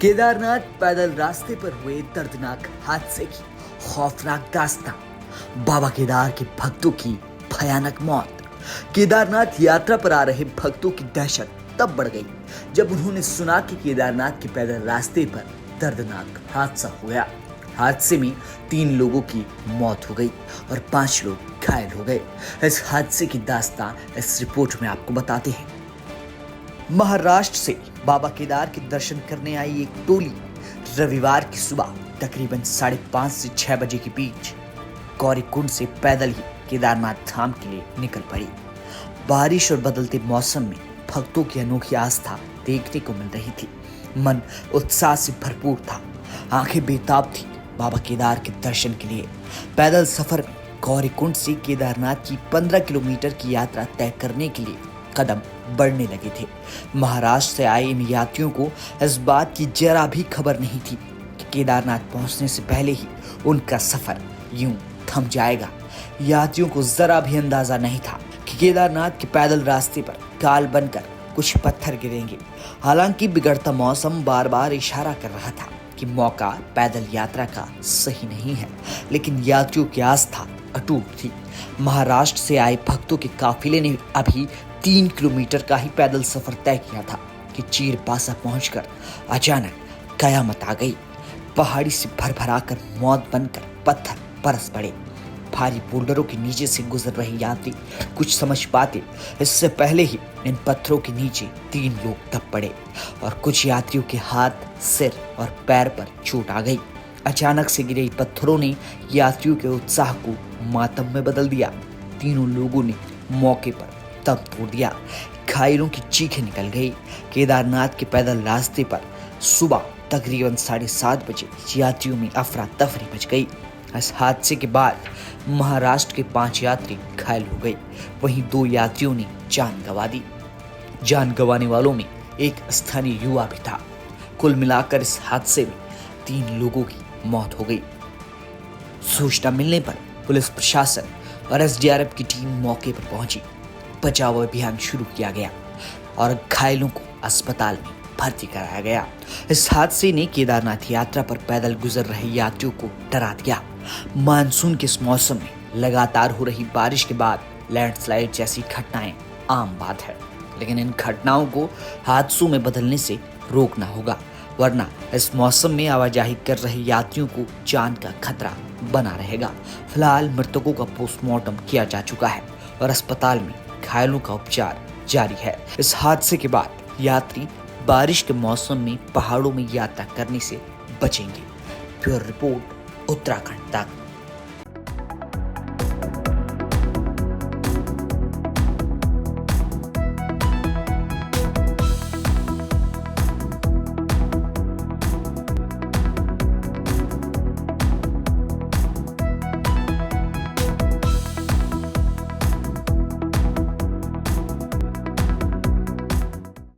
केदारनाथ पैदल रास्ते पर हुए दर्दनाक हादसे की खौफनाक दास्तां। बाबा केदार के भक्तों की भयानक मौत। केदारनाथ यात्रा पर आ रहे भक्तों की दहशत तब बढ़ गई जब उन्होंने सुना कि केदारनाथ के पैदल रास्ते पर दर्दनाक हादसा हो गया। हादसे में 3 लोगों की मौत हो गई और 5 लोग घायल हो गए। इस हादसे की दास्तां इस रिपोर्ट में आपको बताते हैं। महाराष्ट्र से बाबा केदार के दर्शन करने आई एक टोली रविवार की सुबह तकरीबन 5:30 से 6 बजे के बीच गौरीकुंड से पैदल ही केदारनाथ धाम के लिए निकल पड़ी। बारिश और बदलते मौसम में भक्तों की अनोखी आस्था देखने को मिल रही थी। मन उत्साह से भरपूर था, आंखें बेताब थी बाबा केदार के दर्शन के लिए। पैदल सफर में गौरीकुंड से केदारनाथ की 15 किलोमीटर की यात्रा तय करने के लिए कदम बढ़ने लगे थे। महाराष्ट्र से आए इन यात्रियों को इस बात की जरा भी खबर नहीं थी कि केदारनाथ पहुंचने से पहले ही उनका सफर यूं थम जाएगा। यात्रियों को जरा भी अंदाजा नहीं था कि केदारनाथ के पैदल रास्ते पर काल बनकर कुछ पत्थर गिरेंगे। हालांकि बिगड़ता मौसम बार बार इशारा कर रहा था कि मौका पैदल यात्रा का सही नहीं है, लेकिन यात्रियों की आस्था अटूट थी। महाराष्ट्र से आए भक्तों के काफिले ने अभी 3 किलोमीटर का ही पैदल सफर तय किया था कि चीरपासा पहुंचकर अचानक कयामत आ गई। पहाड़ी से भरभराकर मौत बनकर पत्थर बरस पड़े। भारी बोल्डरों के नीचे से गुजर रहे यात्री कुछ समझ पाते इससे पहले ही इन पत्थरों के नीचे 3 लोग दब पड़े और कुछ यात्रियों के हाथ, सिर और पैर पर चोट आ गई। अचानक से गिरे पत्थरों ने यात्रियों के उत्साह को मातम में बदल दिया। तीनों लोगों ने मौके पर दम तोड़ दिया। घायलों की चीखें निकल गई। केदारनाथ के पैदल रास्ते पर सुबह तकरीबन 7:30 बजे यात्रियों में अफरा तफरी मच गई। इस हादसे के बाद महाराष्ट्र के 5 यात्री घायल हो गए, वहीं 2 यात्रियों ने जान गंवा दी। जान गंवाने वालों में एक स्थानीय युवा भी था। कुल मिलाकर इस हादसे में 3 लोगों की मौत हो गई। सूचना मिलने पर पुलिस प्रशासन और एसडीआरएफ की टीम मौके पर पहुंची। बचाव अभियान शुरू किया गया और घायलों को अस्पताल में भर्ती कराया गया। इस हादसे ने केदारनाथ यात्रा पर पैदल गुजर रहे यात्रियों को डरा दिया। मानसून के इस मौसम में लगातार हो रही बारिश के बाद लैंडस्लाइड जैसी घटनाएं आम बात है, लेकिन इन घटनाओं को हादसों में बदलने से रोकना होगा, वरना इस मौसम में आवाजाही कर रहे यात्रियों को जान का खतरा बना रहेगा। फिलहाल मृतकों का पोस्टमार्टम किया जा चुका है और अस्पताल में घायलों का उपचार जारी है। इस हादसे के बाद यात्री बारिश के मौसम में पहाड़ों में यात्रा करने से बचेंगे। ब्यूरो रिपोर्ट, उत्तराखंड तक।